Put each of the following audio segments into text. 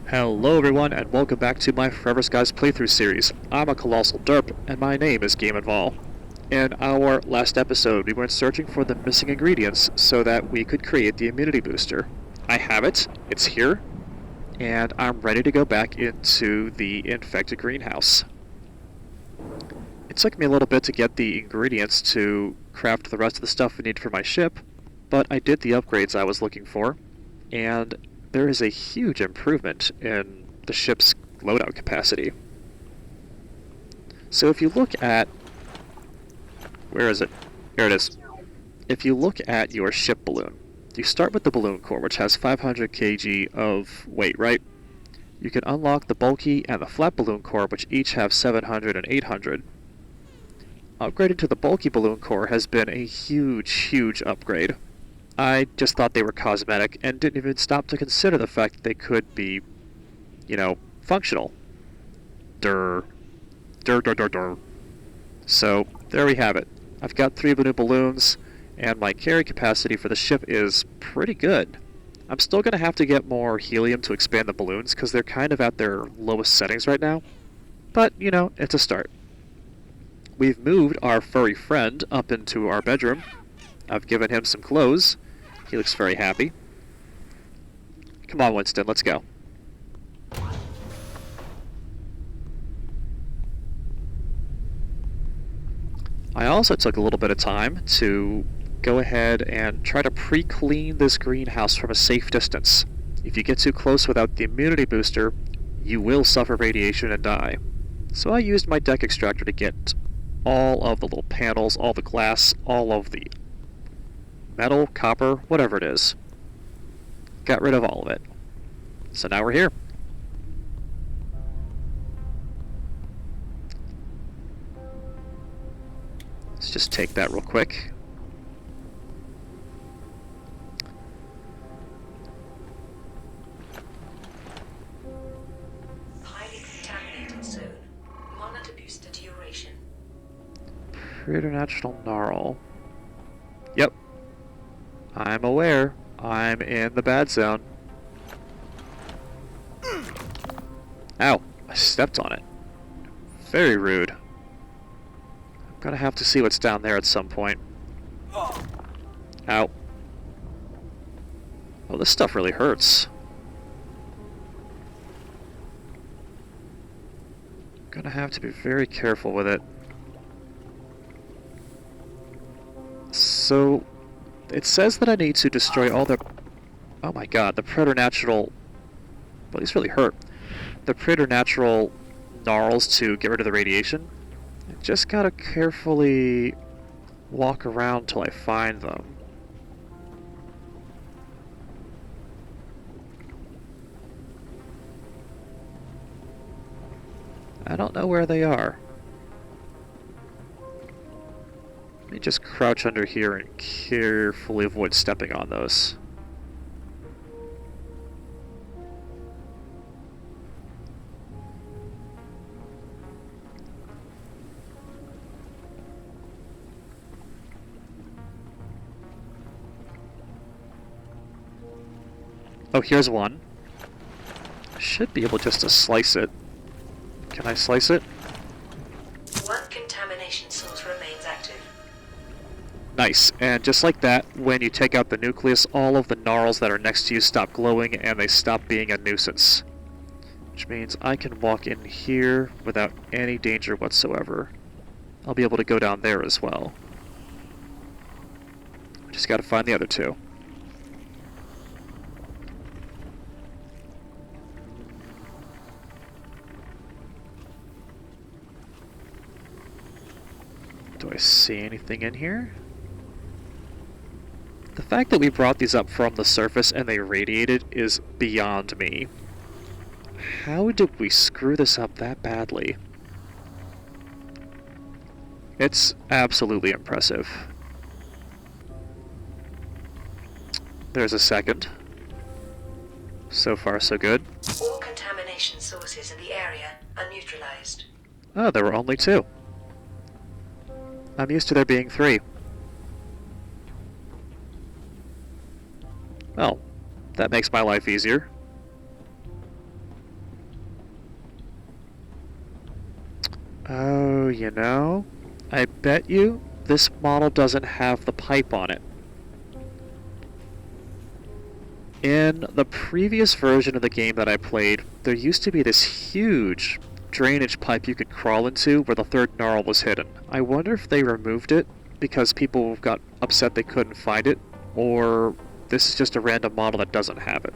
Hello everyone, and welcome back to my Forever Skies playthrough series. I'm a Colossal Derp, and my name is Game Vol. In our last episode, we went searching for the missing ingredients so that we could create the immunity booster. I have it, it's here, and I'm ready to go back into the infected greenhouse. It took me a little bit to get the ingredients to craft the rest of the stuff we need for my ship, but I did the upgrades I was looking for, and there is a huge improvement in the ship's loadout capacity. So if you look at... where is it? Here it is. If you look at your ship balloon, you start with the balloon core, which has 500 kg of weight, right? You can unlock the bulky and the flat balloon core, which each have 700 and 800. Upgrading to the bulky balloon core has been a huge upgrade. I just thought they were cosmetic and didn't even stop to consider the fact that they could be, functional. Durr. So, there we have it. I've got 3 new balloons, and my carry capacity for the ship is pretty good. I'm still going to have to get more helium to expand the balloons, because they're kind of at their lowest settings right now. But, it's a start. We've moved our furry friend up into our bedroom. I've given him some clothes. He looks very happy. Come on, Winston, let's go. I also took a little bit of time to go ahead and try to pre-clean this greenhouse from a safe distance. If you get too close without the immunity booster, you will suffer radiation and die. So I used my deck extractor to get all of the little panels, all the glass, all of the metal, copper, whatever it is. Got rid of all of it. So now we're here. Let's just take that real quick. Highly contaminated zone. Monitor booster duration. Preternatural gnarl. Yep. I'm aware. I'm in the bad zone. Ow. I stepped on it. Very rude. I'm gonna have to see what's down there at some point. Ow. Oh, this stuff really hurts. Gonna have to be very careful with it. So, it says that I need to destroy all the... oh my god, the preternatural... well, these really hurt. The preternatural gnarls to get rid of the radiation. I just gotta carefully walk around till I find them. I don't know where they are. Let me just crouch under here and carefully avoid stepping on those. Oh, here's one. Should be able just to slice it. Can I slice it? One contamination source remains active. Nice, and just like that, when you take out the nucleus, all of the gnarls that are next to you stop glowing and they stop being a nuisance. Which means I can walk in here without any danger whatsoever. I'll be able to go down there as well. Just gotta find the other two. Do I see anything in here? The fact that we brought these up from the surface and they radiated is beyond me. How did we screw this up that badly? It's absolutely impressive. There's a second. So far, so good. All contamination sources in the area are neutralized. Oh, there were only 2. I'm used to there being 3. Well, that makes my life easier. Oh, you know, I bet you this model doesn't have the pipe on it. In the previous version of the game that I played, there used to be this huge drainage pipe you could crawl into where the third gnarl was hidden. I wonder if they removed it because people got upset they couldn't find it, or this is just a random model that doesn't have it.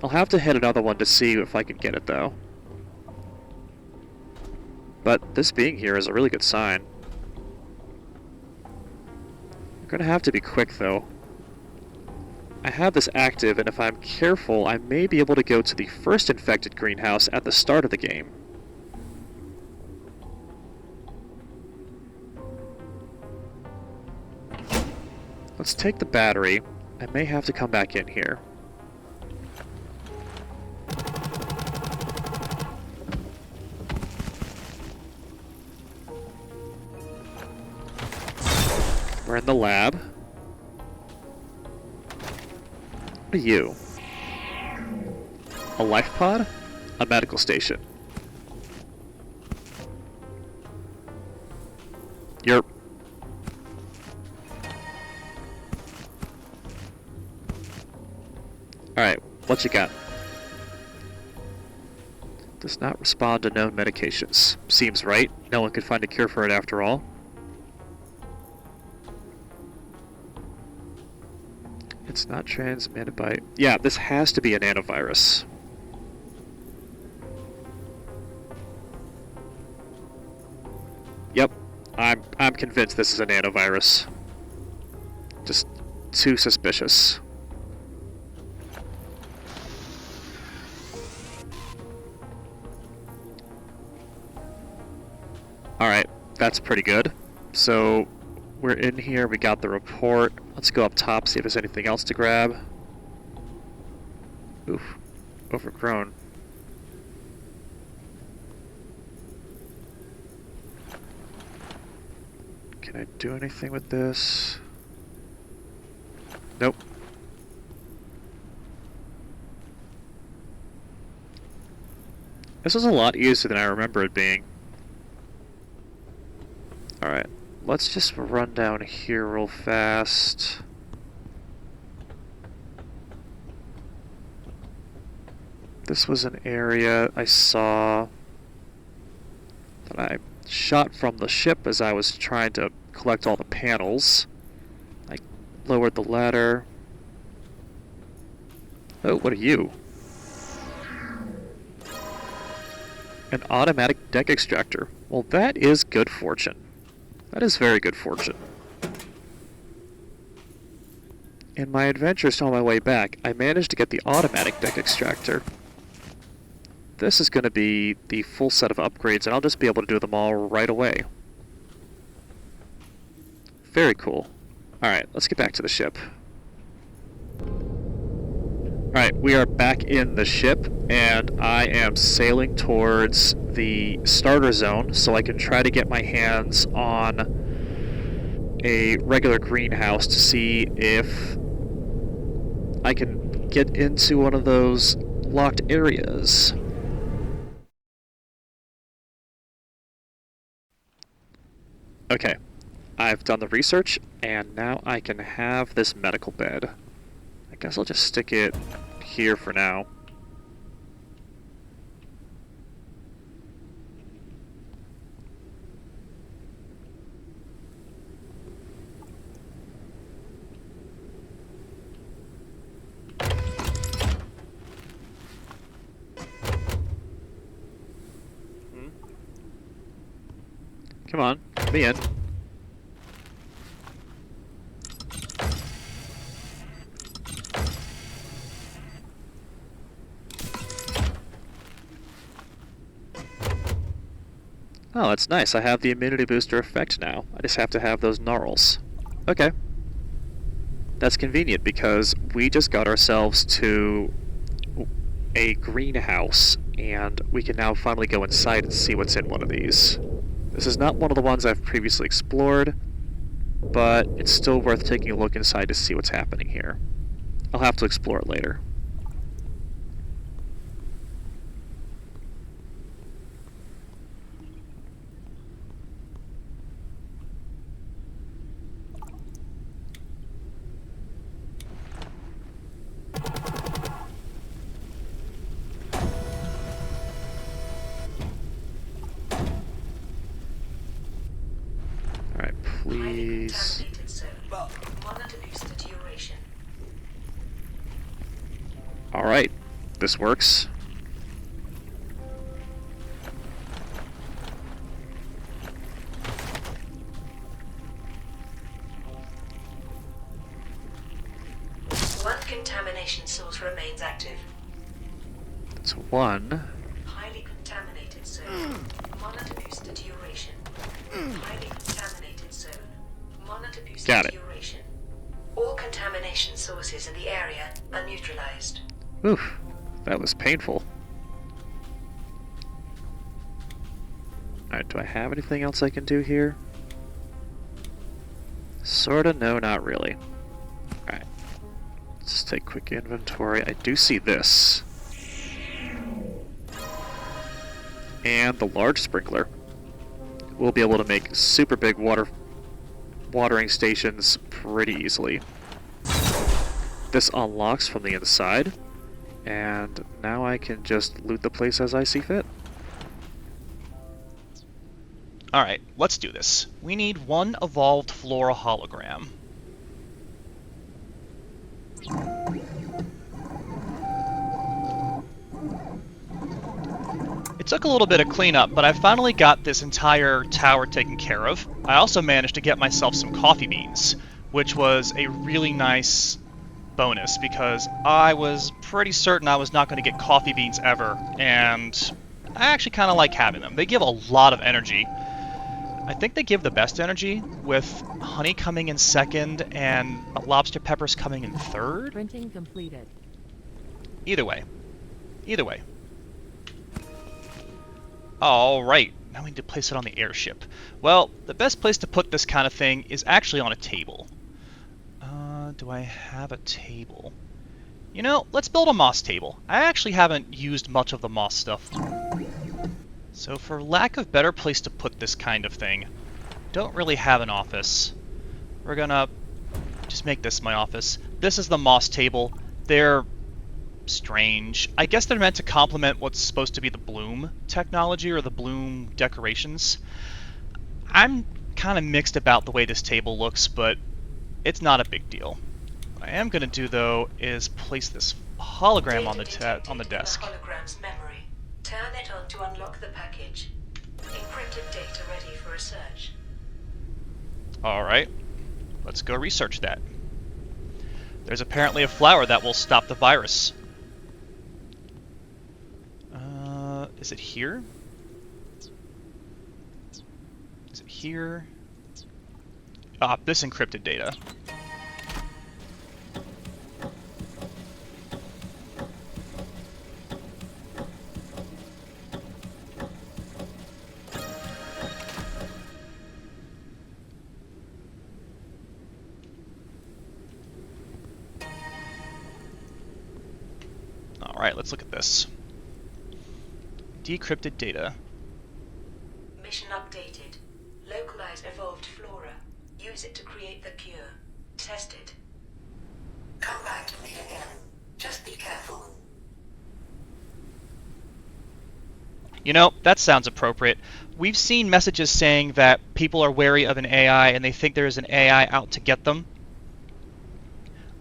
I'll have to hit another one to see if I can get it though. But this being here is a really good sign. I'm gonna have to be quick though. I have this active, and if I'm careful, I may be able to go to the first infected greenhouse at the start of the game. Let's take the battery. I may have to come back in here. We're in the lab. What are you? A life pod? A medical station. You're... Alright, what you got? Does not respond to known medications. Seems right. No one could find a cure for it after all. It's not transmitted by... Yeah, this has to be a nanovirus. Yep, I'm convinced this is a nanovirus. Just too suspicious. Alright, that's pretty good. So, we're in here, we got the report. Let's go up top, see if there's anything else to grab. Oof, overgrown. Can I do anything with this? Nope. This was a lot easier than I remember it being. Alright, let's just run down here real fast. This was an area I saw that I shot from the ship as I was trying to collect all the panels. I lowered the ladder. Oh, what are you? An automatic deck extractor. Well, that is good fortune. That is very good fortune. In my adventures on my way back, I managed to get the automatic deck extractor. This is going to be the full set of upgrades, and I'll just be able to do them all right away. Very cool. Alright, let's get back to the ship. Alright, we are back in the ship, and I am sailing towards the starter zone so I can try to get my hands on a regular greenhouse to see if I can get into one of those locked areas. Okay, I've done the research, and now I can have this medical bed. I guess I'll just stick it here for now. Come on, let me in. Oh, that's nice. I have the immunity booster effect now. I just have to have those gnarls. Okay. That's convenient because we just got ourselves to a greenhouse, and we can now finally go inside and see what's in one of these. This is not one of the ones I've previously explored, but it's still worth taking a look inside to see what's happening here. I'll have to explore it later. these. contaminated zone. Monitor booster duration. Alright, this works. One contamination source remains active. That's one. Highly contaminated zone. Monitor booster duration. Highly contaminated zone. Monitor booster Got it. duration. All contamination sources in the area are neutralized. Oof, that was painful. Alright, do I have anything else I can do here? Sorta, no, not really. Alright, let's just take quick inventory. I do see this. And the large sprinkler. We'll be able to make super big watering stations pretty easily. This unlocks from the inside, and now I can just loot the place as I see fit. Alright, let's do this. We need one evolved flora hologram. It took a little bit of cleanup, but I finally got this entire tower taken care of. I also managed to get myself some coffee beans, which was a really nice bonus because I was pretty certain I was not going to get coffee beans ever, and I actually kind of like having them. They give a lot of energy. I think they give the best energy, with honey coming in second and lobster peppers coming in third. Printing completed. Either way. Either way. Alright, now we need to place it on the airship. Well, the best place to put this kind of thing is actually on a table. Do I have a table? You know, let's build a moss table. I actually haven't used much of the moss stuff. So for lack of better place to put this kind of thing, don't really have an office. We're gonna just make this my office. This is the moss table. They're strange. I guess they're meant to complement what's supposed to be the bloom technology or the bloom decorations. I'm kind of mixed about the way this table looks, but it's not a big deal. What I am going to do, though, is place this hologram on the desk. Hologram's memory. Turn it on to unlock the package. Encrypted data ready for research. Alright, let's go research that. There's apparently a flower that will stop the virus. Is it here? Is it here? Ah, this encrypted data. Alright, let's look at this. Decrypted data. Mission updated. Localize evolved flora. Use it to create the cure. Test it. Come back to me again. Just be careful. You know, that sounds appropriate. We've seen messages saying that people are wary of an AI and they think there is an AI out to get them.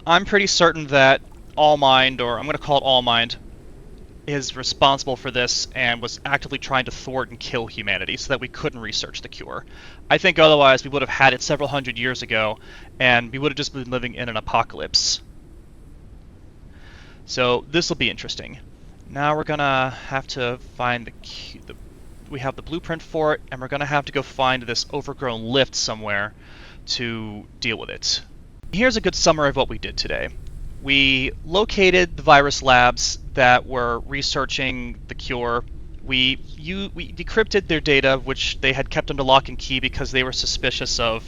I'm pretty certain that Allmind, or I'm going to call it Allmind, is responsible for this and was actively trying to thwart and kill humanity so that we couldn't research the cure. I think otherwise we would have had it several hundred years ago and we would have just been living in an apocalypse. So this will be interesting. Now we're gonna have to find we have the blueprint for it, and we're gonna have to go find this overgrown lift somewhere to deal with it. Here's a good summary of what we did today. We located the virus labs that were researching the cure. We decrypted their data, which they had kept under lock and key because they were suspicious of,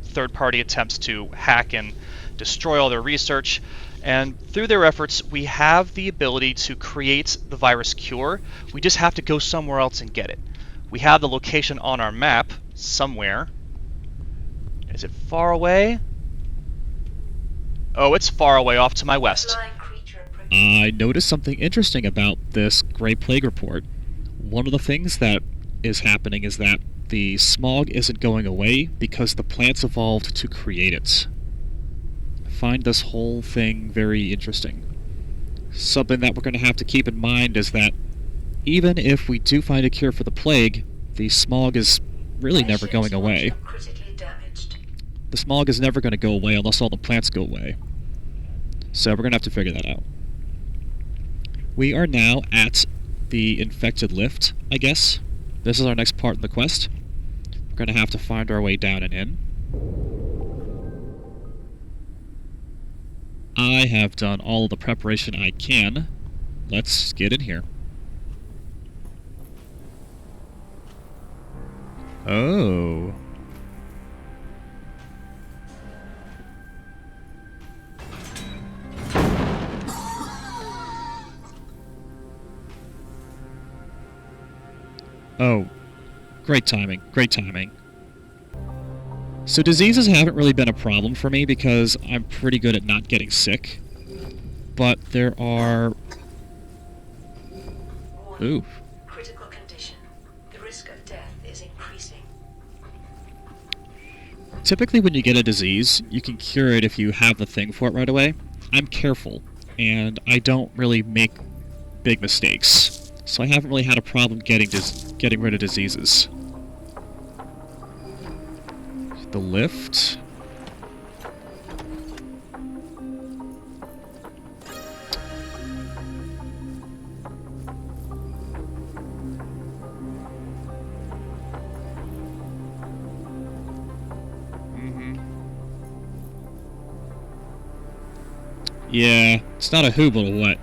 third-party attempts to hack and destroy all their research. And through their efforts, we have the ability to create the virus cure. We just have to go somewhere else and get it. We have the location on our map somewhere. Is it far away? Oh, it's far away off to my west. I noticed something interesting about this Gray Plague report. One of the things that is happening is that the smog isn't going away because the plants evolved to create it. I find this whole thing very interesting. Something that we're going to have to keep in mind is that even if we do find a cure for the plague, the smog is really never going away. The smog is never going to go away unless all the plants go away. So we're going to have to figure that out. We are now at the infected lift, I guess. This is our next part in the quest. We're going to have to find our way down and in. I have done all of the preparation I can. Let's get in here. Oh. Oh. Great timing. Great timing. So diseases haven't really been a problem for me because I'm pretty good at not getting sick. But there are... Ooh. Critical condition. The risk of death is increasing. Typically when you get a disease, you can cure it if you have the thing for it right away. I'm careful, and I don't really make big mistakes. So I haven't really had a problem getting rid of diseases. The lift. Yeah, it's not a who, but a what.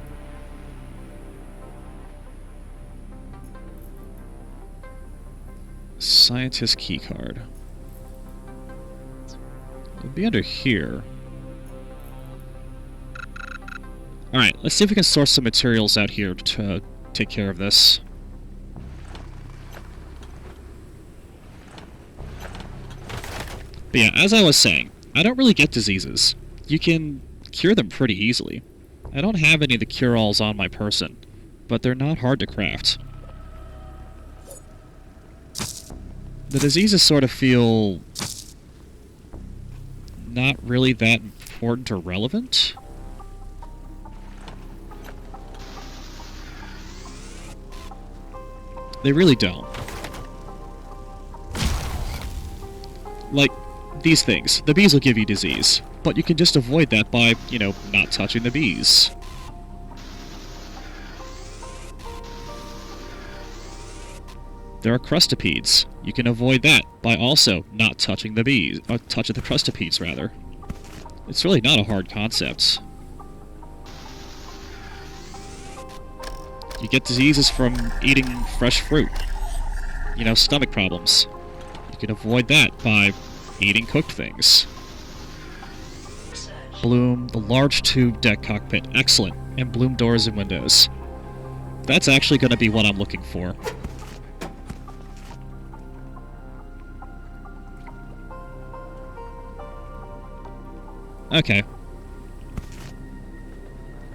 Scientist keycard. It'll be under here. Alright, let's see if we can source some materials out here to take care of this. But yeah, as I was saying, I don't really get diseases. You can cure them pretty easily. I don't have any of the cure-alls on my person, but they're not hard to craft. The diseases sort of feel not really that important or relevant. They really don't. Like, these things. The bees will give you disease, but you can just avoid that by, you know, not touching the bees. There are crustapedes. You can avoid that by also not touching the bees, or touching the crustapedes, rather. It's really not a hard concept. You get diseases from eating fresh fruit. You know, stomach problems. You can avoid that by eating cooked things. Bloom, the large tube deck cockpit. Excellent. And bloom doors and windows. That's actually going to be what I'm looking for. Okay.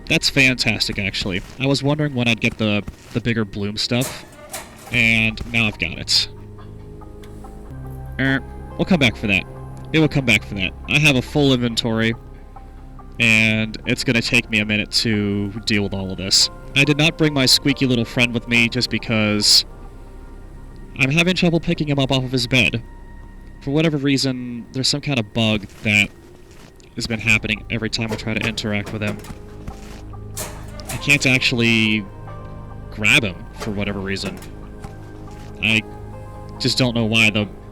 That's fantastic, actually. I was wondering when I'd get the bigger bloom stuff, and now I've got it. We'll come back for that. It will come back for that. I have a full inventory, and it's going to take me a minute to deal with all of this. I did not bring my squeaky little friend with me just because I'm having trouble picking him up off of his bed. For whatever reason, there's some kind of bug that has been happening every time I try to interact with him. I can't actually grab him for whatever reason. I just don't know why.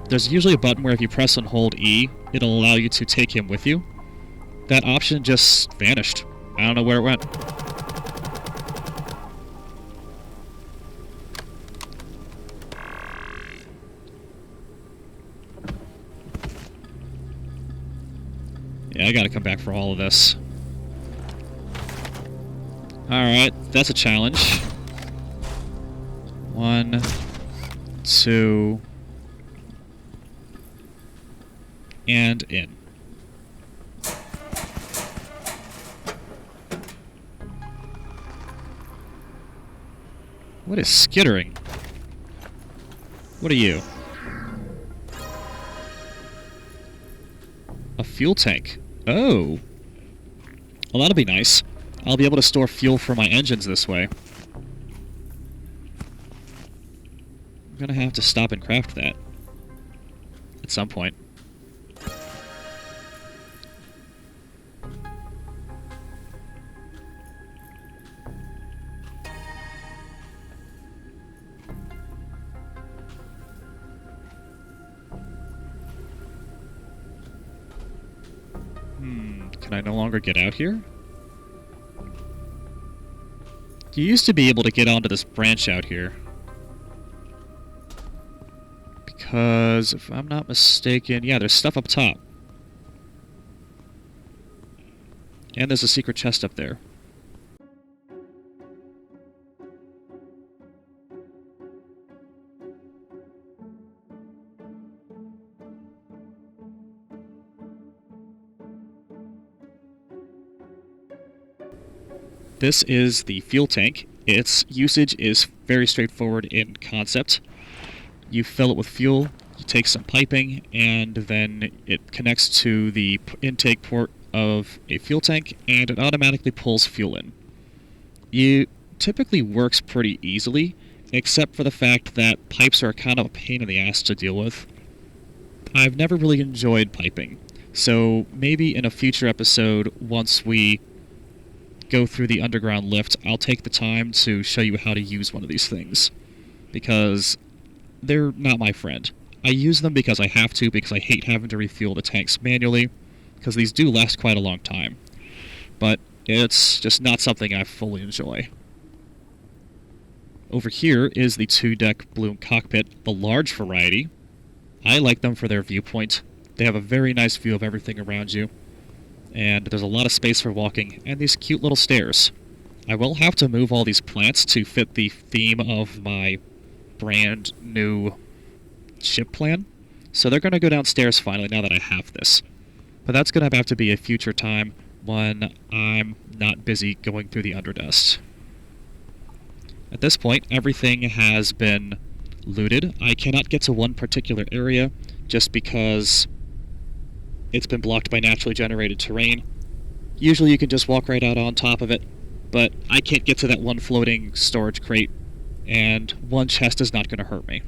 There's usually a button where if you press and hold E, it'll allow you to take him with you. That option just vanished. I don't know where it went. Yeah, I gotta come back for all of this. Alright, that's a challenge. 1, 2, and in. What is skittering? What are you? fuel tank. Oh. Well, that'll be nice. I'll be able to store fuel for my engines this way. I'm gonna have to stop and craft that at some point. Can I no longer get out here? You used to be able to get onto this branch out here. Because, if I'm not mistaken, yeah, there's stuff up top. And there's a secret chest up there. This is the fuel tank. Its usage is very straightforward in concept. You fill it with fuel, you take some piping, and then it connects to the intake port of a fuel tank, and it automatically pulls fuel in. It typically works pretty easily, except for the fact that pipes are kind of a pain in the ass to deal with. I've never really enjoyed piping, so maybe in a future episode, once we go through the underground lift, I'll take the time to show you how to use one of these things, because they're not my friend. I use them because I have to, because I hate having to refuel the tanks manually, because these do last quite a long time. But it's just not something I fully enjoy. Over here is the 2-deck balloon cockpit, the large variety. I like them for their viewpoint. They have a very nice view of everything around you, and there's a lot of space for walking, and these cute little stairs. I will have to move all these plants to fit the theme of my brand new ship plan, so they're going to go downstairs finally now that I have this. But that's going to have to be a future time when I'm not busy going through the Underdust. At this point, everything has been looted. I cannot get to one particular area just because it's been blocked by naturally generated terrain. Usually you can just walk right out on top of it, but I can't get to that one floating storage crate, and one chest is not going to hurt me.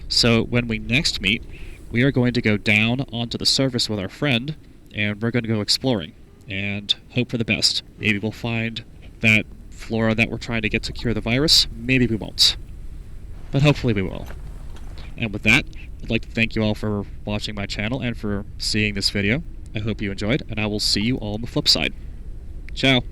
So when we next meet, we are going to go down onto the surface with our friend, and we're going to go exploring, and hope for the best. Maybe we'll find that flora that we're trying to get to cure the virus. Maybe we won't. But hopefully we will. And with that, I'd like to thank you all for watching my channel and for seeing this video. I hope you enjoyed, and I will see you all on the flip side. Ciao!